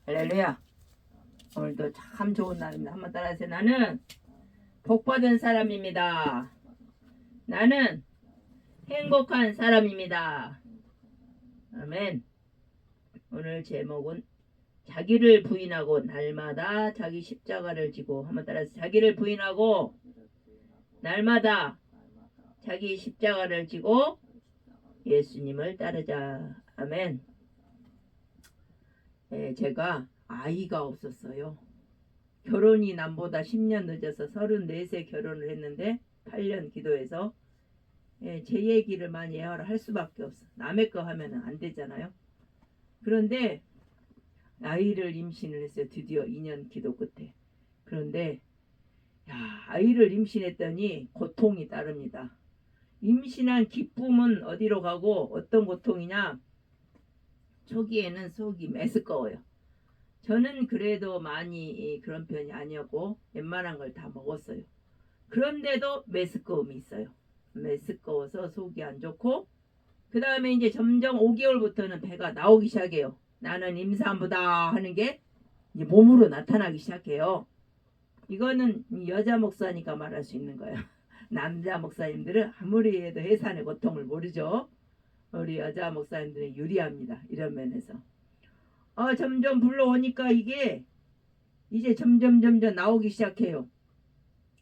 할렐루야. 오늘도 참 좋은 날입니다. 한번 따라하세요. 나는 복받은 사람입니다. 나는 행복한 사람입니다. 아멘. 오늘 제목은 자기를 부인하고 날마다 자기 십자가를 지고, 한번 따라하세요. 자기를 부인하고 날마다 자기 십자가를 지고 예수님을 따르자. 아멘. 제가 아이가 없었어요. 결혼이 남보다 10년 늦어서 34세 결혼을 했는데 8년 기도해서 제 얘기를 많이 할 수밖에 없어. 남의 거 하면 안 되잖아요. 그런데 아이를 임신을 했어요. 드디어 2년 기도 끝에. 그런데 아이를 임신했더니 고통이 따릅니다. 임신한 기쁨은 어디로 가고 어떤 고통이냐? 초기에는 속이 메스꺼워요. 저는 그래도 많이 그런 편이 아니었고 웬만한 걸 다 먹었어요. 그런데도 메스꺼움이 있어요. 메스꺼워서 속이 안 좋고, 그 다음에 이제 점점 5개월부터는 배가 나오기 시작해요. 나는 임산부다 하는 게 이제 몸으로 나타나기 시작해요. 이거는 여자 목사니까 말할 수 있는 거예요. 남자 목사님들은 아무리 해도 해산의 고통을 모르죠. 우리 여자 목사님들은 유리합니다. 이런 면에서. 점점 불러오니까 이게 이제 점점 나오기 시작해요.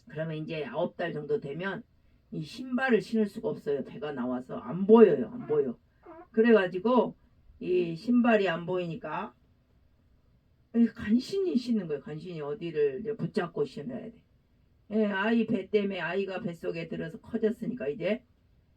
그러면 이제 9달 정도 되면 이 신발을 신을 수가 없어요. 배가 나와서 안 보여요. 안 보여. 그래가지고 이 신발이 안 보이니까 간신히 신는 거예요. 간신히 어디를 붙잡고 신어야 돼. 아이 배 때문에 아이가 뱃속에 들어서 커졌으니까 이제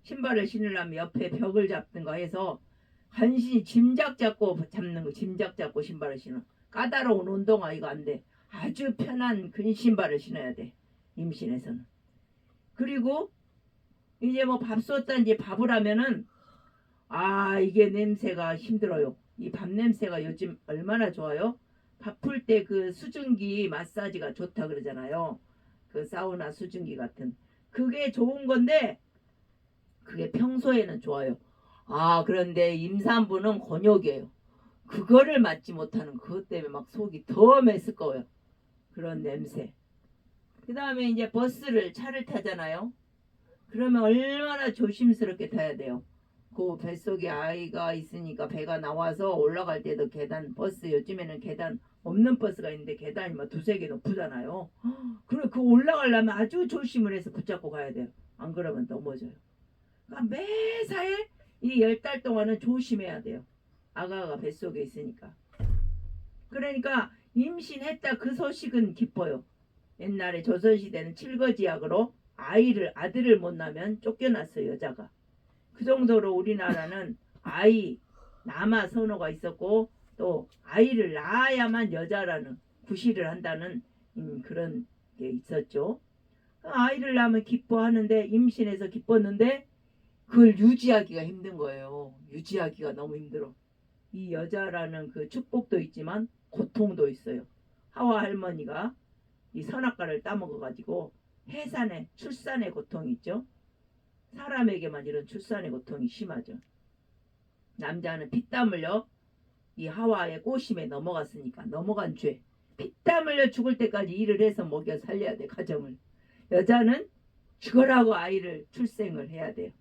신발을 신으려면 옆에 벽을 잡든가 해서 간신히 짐작 잡고 잡는 거. 짐작 잡고 신발을 신어. 까다로운 운동화 이거 안 돼. 아주 편한 근 신발을 신어야 돼. 임신에서는. 그리고 이제 뭐 밥솥단지 밥을 하면은 이게 냄새가 힘들어요. 이 밥 냄새가 요즘 얼마나 좋아요. 밥 풀 때 그 수증기 마사지가 좋다 그러잖아요. 그 사우나 수증기 같은 그게 좋은 건데 그게 평소에는 좋아요. 그런데 임산부는 곤욕이에요. 그거를 맡지 못하는 그것 때문에 막 속이 더 메스꺼워요. 그런 냄새. 그 다음에 이제 차를 타잖아요. 그러면 얼마나 조심스럽게 타야 돼요. 그 뱃속에 아이가 있으니까 배가 나와서 올라갈 때도 계단, 버스 요즘에는 계단 없는 버스가 있는데 계단이 막 두세 개 높잖아요. 그래 그 올라가려면 아주 조심을 해서 붙잡고 가야 돼요. 안 그러면 넘어져요. 그러니까 매사에 이 10달 동안은 조심해야 돼요. 아가가 뱃속에 있으니까. 그러니까 임신했다 그 소식은 기뻐요. 옛날에 조선시대는 칠거지약으로 아들을 못 낳으면 쫓겨났어요. 여자가. 그 정도로 우리나라는 남아 선호가 있었고, 또 아이를 낳아야만 여자라는 구실을 한다는 그런 게 있었죠. 아이를 낳으면 기뻐하는데, 임신해서 기뻤는데 그걸 유지하기가 힘든 거예요. 유지하기가 너무 힘들어. 이 여자라는 그 축복도 있지만 고통도 있어요. 하와 할머니가 이 선악과를 따먹어가지고 출산의 고통이 있죠. 사람에게만 이런 출산의 고통이 심하죠. 남자는 피땀 흘려 이 하와의 꼬심에 넘어갔으니까 넘어간 죄. 피땀 흘려 죽을 때까지 일을 해서 먹여 살려야 돼, 가정을. 여자는 죽으라고 아이를 출생을 해야 돼요.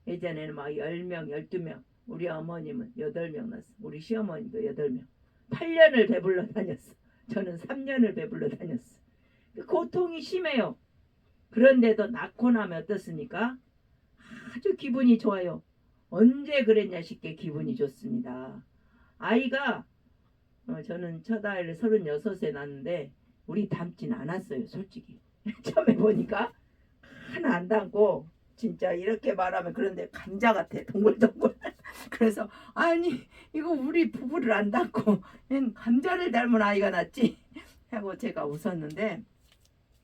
예전에는 막 10명, 12명. 우리 어머님은 8명 낳았어. 우리 시어머니도 8명. 8년을 배불러 다녔어. 저는 3년을 배불러 다녔어. 고통이 심해요. 그런데도 낳고 나면 어떻습니까? 아주 기분이 좋아요. 언제 그랬냐 싶게 기분이 좋습니다. 아이가 저는 첫 아이를 36에 낳았는데 우리 닮진 않았어요. 솔직히. 처음에 보니까 하나 안 닮고 진짜 이렇게 말하면 그런데 감자 같아. 동글동글. 그래서 이거 우리 부부를 안 닮고 감자를 닮은 아이가 낳지 하고 제가 웃었는데,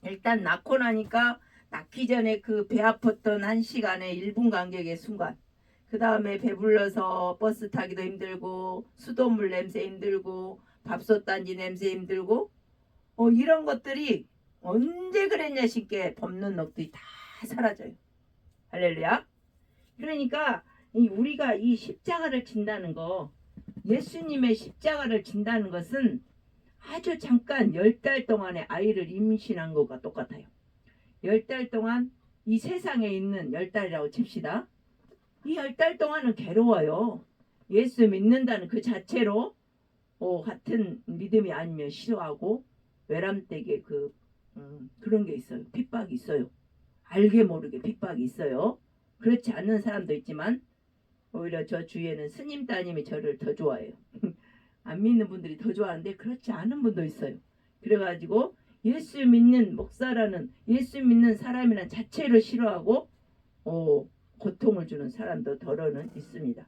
일단 낳고 나니까 낳기 전에 그 배 아팠던 1시간의 1분 간격의 순간, 그 다음에 배불러서 버스 타기도 힘들고 수돗물 냄새 힘들고 밥솥 단지 냄새 힘들고 이런 것들이 언제 그랬냐 싶게 법는 넋들이 다 사라져요. 할렐루야. 그러니까 우리가 이 십자가를 진다는 거 예수님의 십자가를 진다는 것은 아주 잠깐 10달 동안의 아이를 임신한 것과 똑같아요. 10달 동안 이 세상에 있는 10달이라고 칩시다. 이 10달 동안은 괴로워요. 예수 믿는다는 그 자체로 같은 믿음이 아니면 싫어하고 외람되게 그런 게 있어요. 핍박이 있어요. 알게 모르게 핍박이 있어요. 그렇지 않는 사람도 있지만 오히려 저 주위에는 스님 따님이 저를 더 좋아해요. 안 믿는 분들이 더 좋아하는데 그렇지 않은 분도 있어요. 그래가지고 예수 믿는 목사라는 예수 믿는 사람이란 자체를 싫어하고 고통을 주는 사람도 더러는 있습니다.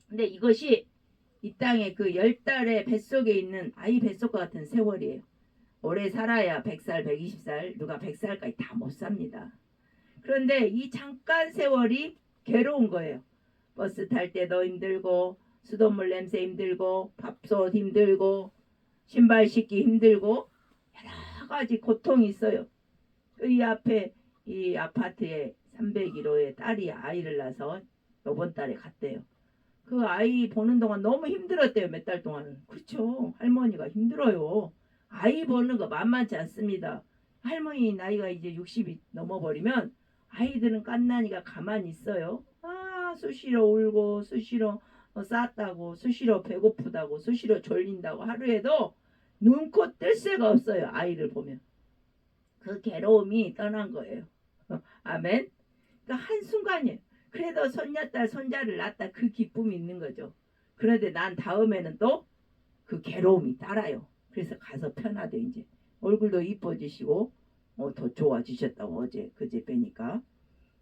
근데 이것이 이 땅에 그 10달의 뱃속에 있는 아이 뱃속과 같은 세월이에요. 오래 살아야 100살, 120살, 누가 100살까지 다 못 삽니다. 그런데 이 잠깐 세월이 괴로운 거예요. 버스 탈 때도 힘들고 수돗물 냄새 힘들고 밥솥 힘들고 신발 씻기 힘들고 여러 가지 고통이 있어요. 이 앞에 이 아파트에 301호에 딸이 아이를 낳아서 이번 달에 갔대요. 그 아이 보는 동안 너무 힘들었대요. 몇 달 동안은. 그렇죠. 할머니가 힘들어요. 아이 보는 거 만만치 않습니다. 할머니 나이가 이제 60이 넘어버리면 아이들은 깐난이가 가만히 있어요. 수시로 울고 수시로 쌌다고 수시로 배고프다고 수시로 졸린다고 하루에도 눈코 뜰 새가 없어요. 아이를 보면. 그 괴로움이 떠난 거예요. 아멘. 그러니까 한순간이에요. 그래도 손녀딸 손자를 낳았다 그 기쁨이 있는 거죠. 그런데 난 다음에는 또 그 괴로움이 따라요. 그래서 가서 편하대 이제. 얼굴도 이뻐지시고 더 좋아지셨다고 어제 그제 뵈니까.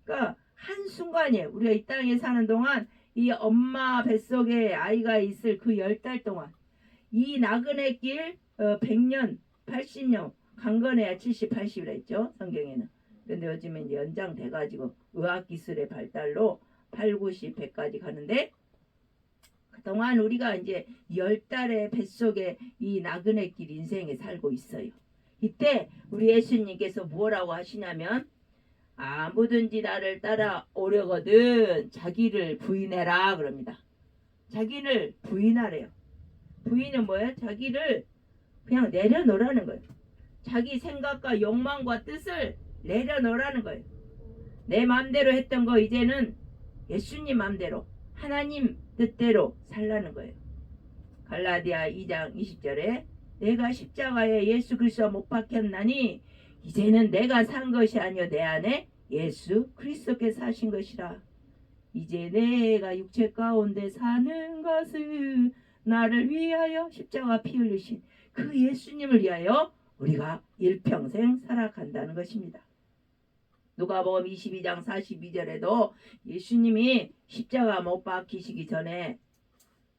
그러니까 한순간이에요. 우리가 이 땅에 사는 동안 이 엄마 뱃속에 아이가 있을 그 10달 동안 이 나그네 길 100년 80년 강건해야 70, 80이라 했죠. 성경에는. 근데 요즘에 이제 연장돼가지고 의학기술의 발달로 8, 90, 100까지 가는데 그동안 우리가 이제 10달의 뱃속에 이 나그네길 인생에 살고 있어요. 이때 우리 예수님께서 뭐라고 하시냐면 아무든지 나를 따라오려거든 자기를 부인해라 그럽니다. 자기를 부인하래요. 부인은 뭐예요? 자기를 그냥 내려놓으라는 거예요. 자기 생각과 욕망과 뜻을 내려놓으라는 거예요. 내 마음대로 했던 거 이제는 예수님 마음대로 하나님 뜻대로 살라는 거예요. 갈라디아 2장 20절에 내가 십자가에 예수 그리스도 못 박혔나니 이제는 내가 산 것이 아니요 내 안에 예수 그리스도께서 사신 것이라. 이제 내가 육체 가운데 사는 것은 나를 위하여 십자가 피 흘리신 그 예수님을 위하여 우리가 일평생 살아간다는 것입니다. 누가복음 22장 42절에도 예수님이 십자가 못 박히시기 전에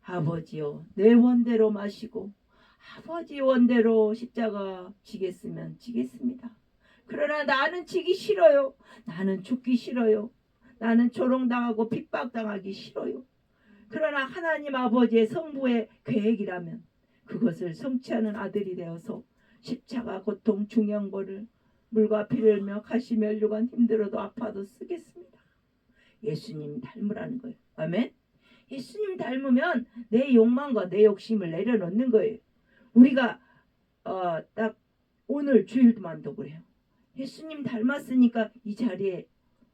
아버지요 내 원대로 마시고 아버지 원대로 십자가 지겠으면 지겠습니다. 그러나 나는 지기 싫어요. 나는 죽기 싫어요. 나는 조롱당하고 핍박당하기 싫어요. 그러나 하나님 아버지의 성부의 계획이라면 그것을 성취하는 아들이 되어서 십자가 고통 중형벌을 물과 피를 흘며 가시 멸류관 힘들어도 아파도 쓰겠습니다. 예수님 닮으라는 거예요. 아멘. 예수님 닮으면 내 욕망과 내 욕심을 내려놓는 거예요. 우리가 딱 오늘 주일만도 그래요. 예수님 닮았으니까 이 자리에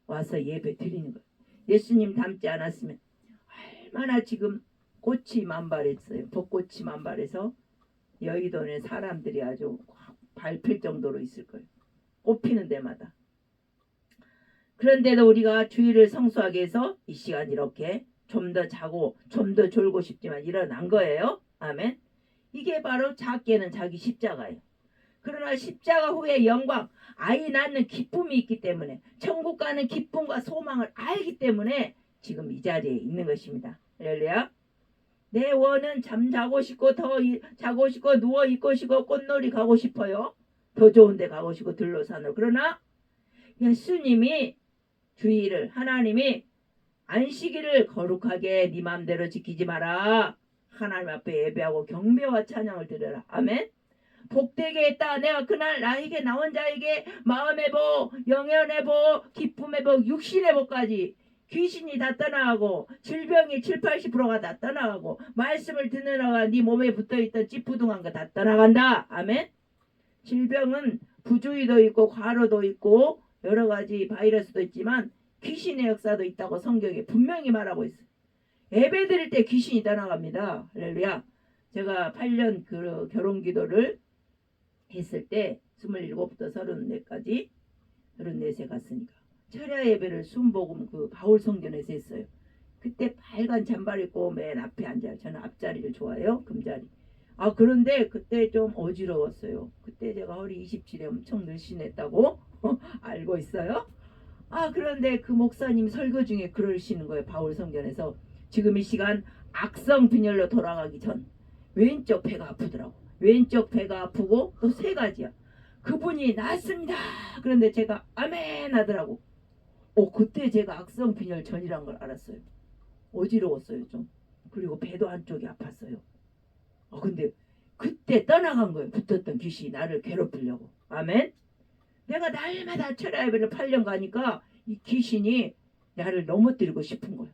와서 예배 드리는 거예요. 예수님 닮지 않았으면 얼마나 지금 꽃이 만발했어요. 벚꽃이 만발해서 여의도에 사람들이 아주 밟힐 정도로 있을 거예요. 꽃피는 데마다. 그런데도 우리가 주일을 성수하기 위해서 이 시간 이렇게 좀 더 자고 좀 더 졸고 싶지만 일어난 거예요. 아멘. 이게 바로 작게는 자기 십자가예요. 그러나 십자가 후에 영광, 아이 낳는 기쁨이 있기 때문에 천국 가는 기쁨과 소망을 알기 때문에 지금 이 자리에 있는 것입니다. 할렐루야. 내 원은 잠자고 싶고 더 자고 싶고 누워 있고 싶고 꽃놀이 가고 싶어요. 더 좋은 데 가고 싶고 들로산으로. 그러나 예수님이 주의를 하나님이 안식일을 거룩하게 네 맘대로 지키지 마라. 하나님 앞에 예배하고 경배와 찬양을 드려라. 아멘. 복되게 했다. 내가 그날 나에게 나온 자에게 마음의 복, 영혼의 복, 기쁨의 복, 육신의 복까지 귀신이 다 떠나가고 질병이 7, 80%가 다 떠나가고 말씀을 듣느라가 네 몸에 붙어있던 찌푸둥한 거 다 떠나간다. 아멘. 질병은 부주의도 있고 과로도 있고 여러 가지 바이러스도 있지만 귀신의 역사도 있다고 성경에 분명히 말하고 있어요. 예배 드릴 때 귀신이 떠나갑니다. 할렐루야. 제가 8년 그 결혼 기도를 했을 때 27부터 34까지 34세 갔으니까 철야 예배를 순복음 그 바울 성전에서 했어요. 그때 빨간 잠바 입고 맨 앞에 앉아요. 저는 앞자리를 좋아해요. 금자리. 아 그런데 그때 좀 어지러웠어요. 그때 제가 허리 27에 엄청 늘씬했다고 알고 있어요. 아 그런데 그 목사님 설교 중에 그러시는 거예요. 바울 성전에서 지금 이 시간 악성 빈혈로 돌아가기 전 왼쪽 배가 아프더라고. 왼쪽 배가 아프고 또 세 가지야. 그분이 낫습니다. 그런데 제가 아멘 하더라고. 그때 제가 악성 빈혈 전이란 걸 알았어요. 어지러웠어요 좀. 그리고 배도 한쪽이 아팠어요. 근데 그때 떠나간 거예요. 붙었던 귀신이 나를 괴롭히려고. 아멘. 내가 날마다 철야 예배를 8년 가니까 이 귀신이 나를 넘어뜨리고 싶은 거예요.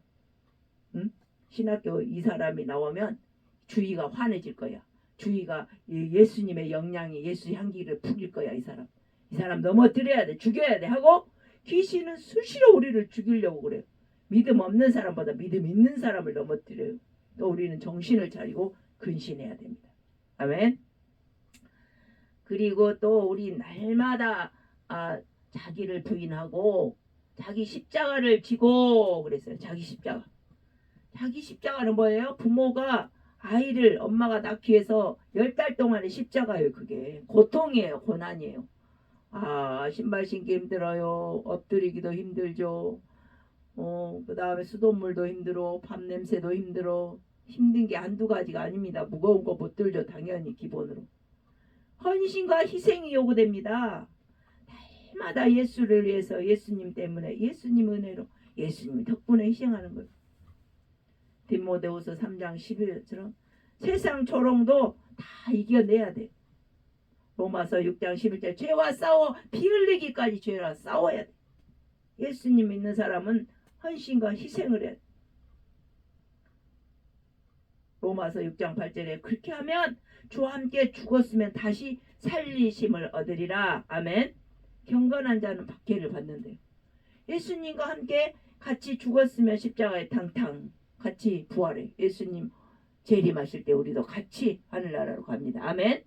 응? 신학교 이 사람이 나오면 주위가 환해질 거야. 주위가 예수님의 영향이 예수 향기를 풍길 거야. 이 사람 넘어뜨려야 돼. 죽여야 돼 하고 귀신은 수시로 우리를 죽이려고 그래요. 믿음 없는 사람보다 믿음 있는 사람을 넘어뜨려요. 또 우리는 정신을 차리고 근신해야 됩니다. 아멘. 그리고 또 우리 날마다 자기를 부인하고 자기 십자가를 지고 그랬어요. 자기 십자가. 자기 십자가는 뭐예요? 부모가 아이를 엄마가 낳기 위해서 10달 동안의 십자가예요. 그게 고통이에요. 고난이에요. 신발 신기 힘들어요. 엎드리기도 힘들죠. 그 다음에 수돗물도 힘들어. 밥 냄새도 힘들어. 힘든 게 한두 가지가 아닙니다. 무거운 거 못 들죠. 당연히 기본으로. 헌신과 희생이 요구됩니다. 날마다 예수를 위해서 예수님 때문에 예수님 은혜로 예수님 덕분에 희생하는 거예요. 디모데후서 3장 11절처럼 세상 조롱도 다 이겨내야 돼. 로마서 6장 11절 죄와 싸워 피 흘리기까지 죄와 싸워야 돼. 예수님 믿는 사람은 헌신과 희생을 해야 돼. 로마서 6장 8절에 그렇게 하면 주와 함께 죽었으면 다시 살리심을 얻으리라. 아멘. 경건한 자는 박해를 받는데요. 예수님과 함께 같이 죽었으면 십자가에 탕탕 같이 부활해. 예수님 재림하실 때 우리도 같이 하늘나라로 갑니다. 아멘.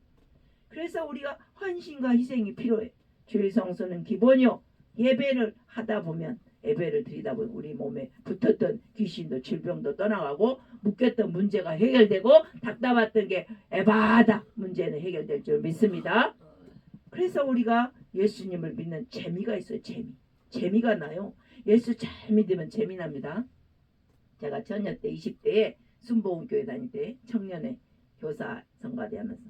그래서 우리가 헌신과 희생이 필요해. 주일 성수는 기본이요. 예배를 하다 보면 예배를 드리다 보면 우리 몸에 붙었던 귀신도 질병도 떠나가고 묶였던 문제가 해결되고 답답했던 게 에바다 문제는 해결될 줄 믿습니다. 그래서 우리가 예수님을 믿는 재미가 있어요. 재미가 나요. 예수 잘 믿으면 재미납니다. 제가 전혀 때 20대에 순복음교회 다닐 때 청년회 교사 성가대 하면서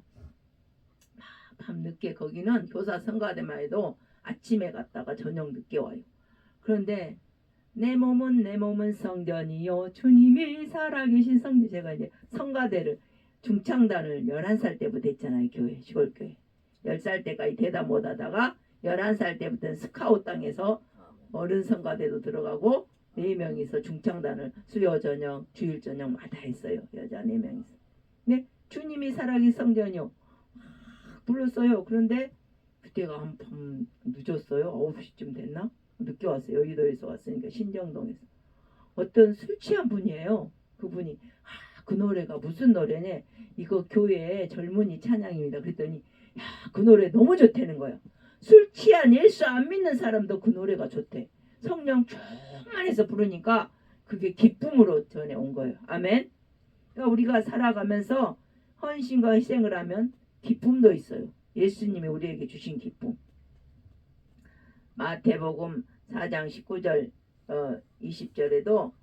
밤늦게 거기는 교사 성가대만 해도 아침에 갔다가 저녁 늦게 와요. 그런데 내 몸은 성전이요 주님이 살아계신 성전. 제가 이제 성가대를 중창단을 11살 때부터 했잖아요. 교회 시골교회 10살 때까지 대답 못하다가 11살 때부터는 스카웃 땅에서 어른 성가대도 들어가고 4명이서 중창단을 수요 저녁 주일 저녁마다 했어요. 여자 4명이서. 근데 주님이 살아계신 성전이요 불렀어요. 그런데 그때가 한 밤 늦었어요. 9시쯤 됐나? 늦게 왔어요. 여의도에서 왔으니까 신정동에서. 어떤 술 취한 분이에요. 그분이 그 노래가 무슨 노래냐. 이거 교회 젊은이 찬양입니다. 그랬더니 그 노래 너무 좋다는 거예요. 술 취한 예수 안 믿는 사람도 그 노래가 좋대. 성령 충만해서 부르니까 그게 기쁨으로 전해온 거예요. 아멘. 그러니까 우리가 살아가면서 헌신과 희생을 하면 기쁨도 있어요. 예수님이 우리에게 주신 기쁨. 마태복음 4장 19절 20절에도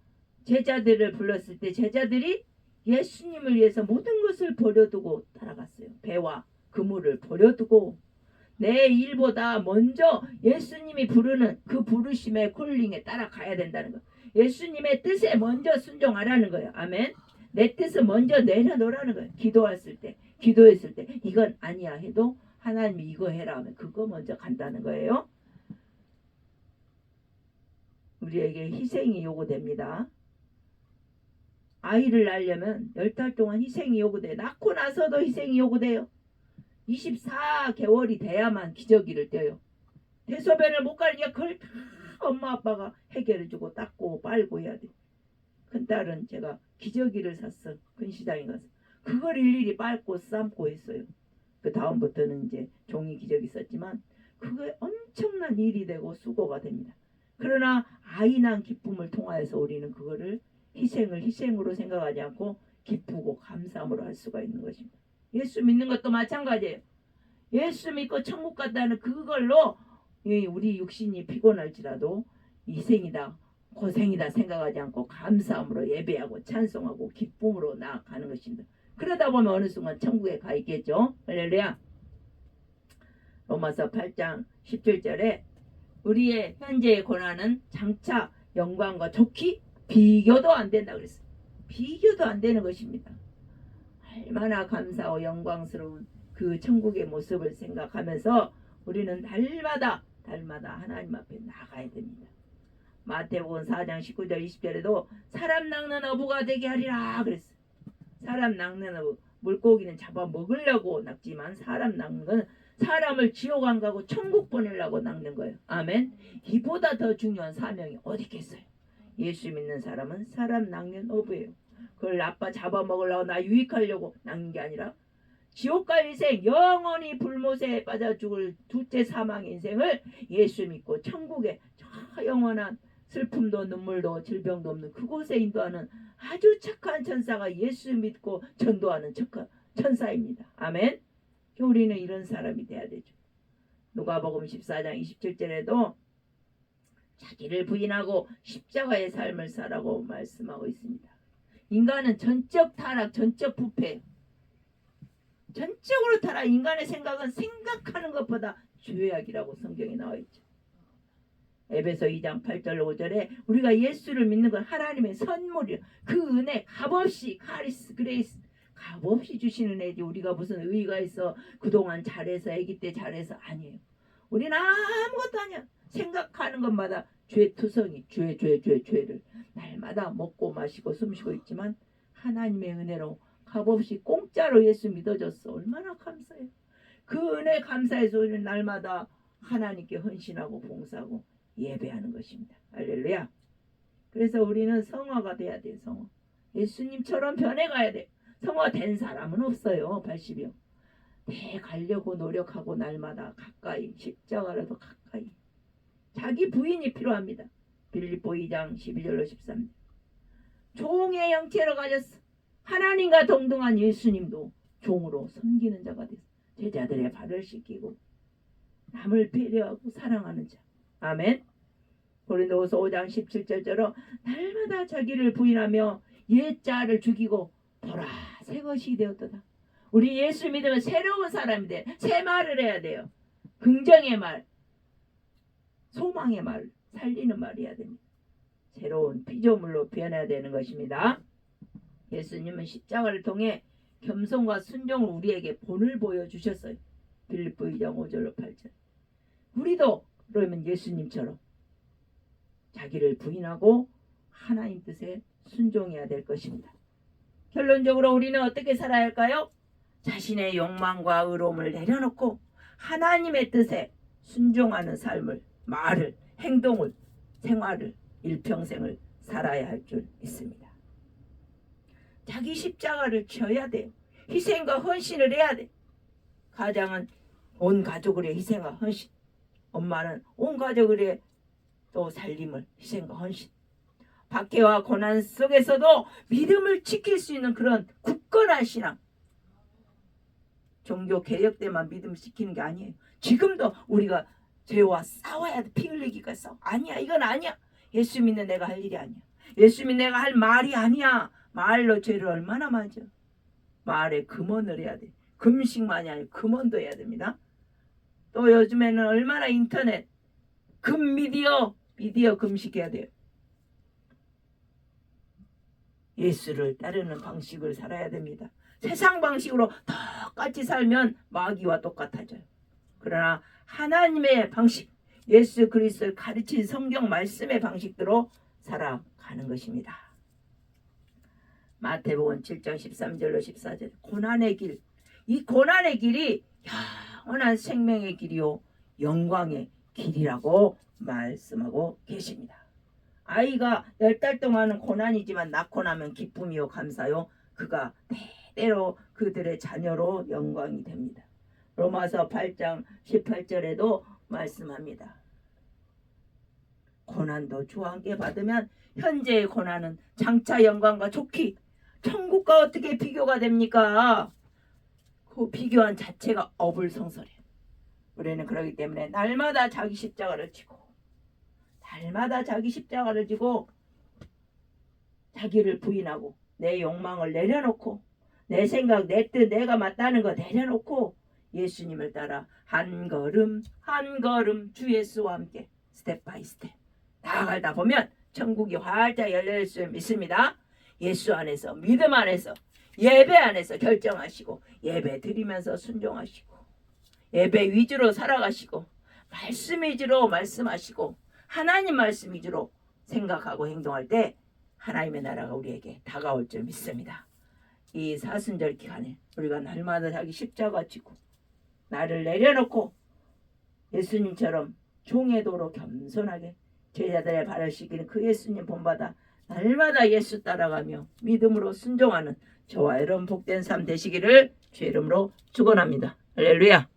제자들을 불렀을 때 제자들이 예수님을 위해서 모든 것을 버려두고 따라갔어요. 배와 그물을 버려두고 내 일보다 먼저 예수님이 부르는 그 부르심의 콜링에 따라가야 된다는 거예요. 예수님의 뜻에 먼저 순종하라는 거예요. 아멘. 내 뜻을 먼저 내려놓으라는 거예요. 기도했을 때 이건 아니야 해도 하나님이 이거 해라 하면 그거 먼저 간다는 거예요. 우리에게 희생이 요구됩니다. 아이를 낳으려면 10달 동안 희생이 요구돼. 낳고 나서도 희생이 요구돼요. 24개월이 돼야만 기저귀를 떼요. 대소변을 못 가니까 그걸 다 엄마 아빠가 해결해주고 닦고 빨고 해야 돼. 큰딸은 제가 기저귀를 샀어. 근시장에 가서. 그걸 일일이 빨고 삶고 했어요. 그 다음부터는 이제 종이 기저귀 썼지만 그게 엄청난 일이 되고 수고가 됩니다. 그러나 아이 낳은 기쁨을 통하여서 우리는 그거를 희생으로 생각하지 않고 기쁘고 감사함으로 할 수가 있는 것입니다. 예수 믿는 것도 마찬가지예요. 예수 믿고 천국 갔다는 그걸로 우리 육신이 피곤할지라도 희생이다 고생이다 생각하지 않고 감사함으로 예배하고 찬송하고 기쁨으로 나아가는 것입니다. 그러다 보면 어느 순간 천국에 가 있겠죠. 할렐루야. 로마서 8장 17절에 우리의 현재의 고난은 장차 영광과 좋기 비교도 안 된다 그랬어요. 비교도 안 되는 것입니다. 얼마나 감사하고 영광스러운 그 천국의 모습을 생각하면서 우리는 달마다 하나님 앞에 나가야 됩니다. 마태복음 4장 19절 20절에도 사람 낚는 어부가 되게 하리라 그랬어요. 사람 낚는 어부, 물고기는 잡아 먹으려고 낚지만 사람 낚는 건 사람을 지옥 안 가고 천국 보내려고 낚는 거예요. 아멘. 이보다 더 중요한 사명이 어디 있겠어요. 예수 믿는 사람은 사람 낚는 어부예요. 그걸 나빠 잡아먹으려고 나 유익하려고 낚는 게 아니라 지옥 갈 인생 영원히 불못에 빠져 죽을 둘째 사망 인생을 예수 믿고 천국에 저 영원한 슬픔도 눈물도 질병도 없는 그곳에 인도하는 아주 착한 천사가 예수 믿고 전도하는 천사입니다. 아멘. 우리는 이런 사람이 돼야 되죠. 누가복음 14장 27절에도 자기를 부인하고 십자가의 삶을 살라고 말씀하고 있습니다. 인간은 전적 타락, 전적 부패, 전적으로 타락. 인간의 생각은 생각하는 것보다 죄악이라고 성경에 나와 있죠. 에베소 2장 8절 5절에 우리가 예수를 믿는 건 하나님의 선물이요. 그 은혜 값없이 카리스 그레이스 값없이 주시는 애지 우리가 무슨 의의가 있어 그동안 잘해서 아기 때 잘해서 아니에요. 우리는 아무것도 아니야. 생각하는 것마다 죄투성이 죄를 날마다 먹고 마시고 숨쉬고 있지만 하나님의 은혜로 값없이 공짜로 예수 믿어줬어. 얼마나 감사해요. 그 은혜 감사해서 우리는 날마다 하나님께 헌신하고 봉사하고 예배하는 것입니다. 할렐루야. 그래서 우리는 성화가 돼야 돼요. 성화. 예수님처럼 변해가야 돼. 성화 된 사람은 없어요. 80여. 돼 가려고 노력하고 날마다 가까이 십자가라도 가까이. 자기 부인이 필요합니다. 빌립보 2장 12절로 13절. 종의 형체로 가졌어. 하나님과 동등한 예수님도 종으로 섬기는 자가 됐어. 제자들의 발을 씻기고 남을 배려하고 사랑하는 자. 아멘. 고린도후서 5장 17절처럼 날마다 자기를 부인하며 옛자를 죽이고 보라 새 것이 되었도다. 우리 예수 믿으면 새로운 사람이 돼. 새 말을 해야 돼요. 긍정의 말, 소망의 말, 살리는 말 해야 됩니다. 새로운 피조물로 변해야 되는 것입니다. 예수님은 십자가를 통해 겸손과 순종을 우리에게 본을 보여주셨어요. 빌립보 2장 5절로 8절. 우리도 그러면 예수님처럼 자기를 부인하고 하나님 뜻에 순종해야 될 것입니다. 결론적으로 우리는 어떻게 살아야 할까요? 자신의 욕망과 의로움을 내려놓고 하나님의 뜻에 순종하는 삶을, 말을, 행동을, 생활을, 일평생을 살아야 할 줄 믿습니다. 자기 십자가를 져야 돼요. 희생과 헌신을 해야 돼. 가장은 온 가족을 위해 희생과 헌신. 엄마는 온 가족을 위해 또 살림을 희생과 헌신. 박해와 고난 속에서도 믿음을 지킬 수 있는 그런 굳건한 신앙. 종교 개혁 때만 믿음을 지키는 게 아니에요. 지금도 우리가 죄와 싸워야 돼. 피 흘리기가 싸워. 아니야. 이건 아니야. 예수 믿는 내가 할 일이 아니야. 예수 믿는 내가 할 말이 아니야. 말로 죄를 얼마나 만져. 말에 금언을 해야 돼. 금식만이 아니고 금언도 해야 됩니다. 또 요즘에는 얼마나 인터넷 미디어 금식해야 돼요. 예수를 따르는 방식을 살아야 됩니다. 세상 방식으로 똑같이 살면 마귀와 똑같아져요. 그러나 하나님의 방식, 예수 그리스도를 가르친 성경 말씀의 방식대로 살아가는 것입니다. 마태복음 7장 13절로 14절 고난의 길, 이 고난의 길이 영원한 생명의 길이요 영광의 길이라고 말씀하고 계십니다. 아이가 10달 동안은 고난이지만 낳고 나면 기쁨이요 감사요 그가 대대로 그들의 자녀로 영광이 됩니다. 로마서 8장 18절에도 말씀합니다. 고난도 주와 함께 받으면 현재의 고난은 장차 영광과 좋기 천국과 어떻게 비교가 됩니까? 그 비교한 자체가 어불성설이에요. 우리는 그러기 때문에 날마다 자기 십자가를 지고 날마다 자기 십자가를 지고 자기를 부인하고 내 욕망을 내려놓고 내 생각 내 뜻 내가 맞다는 거 내려놓고 예수님을 따라 한 걸음 한 걸음 주 예수와 함께 스텝 바이 스텝 나아가다 보면 천국이 활짝 열릴 수 믿습니다. 예수 안에서 믿음 안에서 예배 안에서 결정하시고 예배 드리면서 순종하시고 예배 위주로 살아가시고 말씀 위주로 말씀하시고 하나님 말씀 위주로 생각하고 행동할 때 하나님의 나라가 우리에게 다가올 줄 믿습니다. 이 사순절 기간에 우리가 날마다 자기 십자가 지고 나를 내려놓고 예수님처럼 종의 도로 겸손하게 제자들의 발을 씻기는 그 예수님 본받아 날마다 예수 따라가며 믿음으로 순종하는 저와 여러분 복된 삶 되시기를 주의 이름으로 축원합니다. 할렐루야.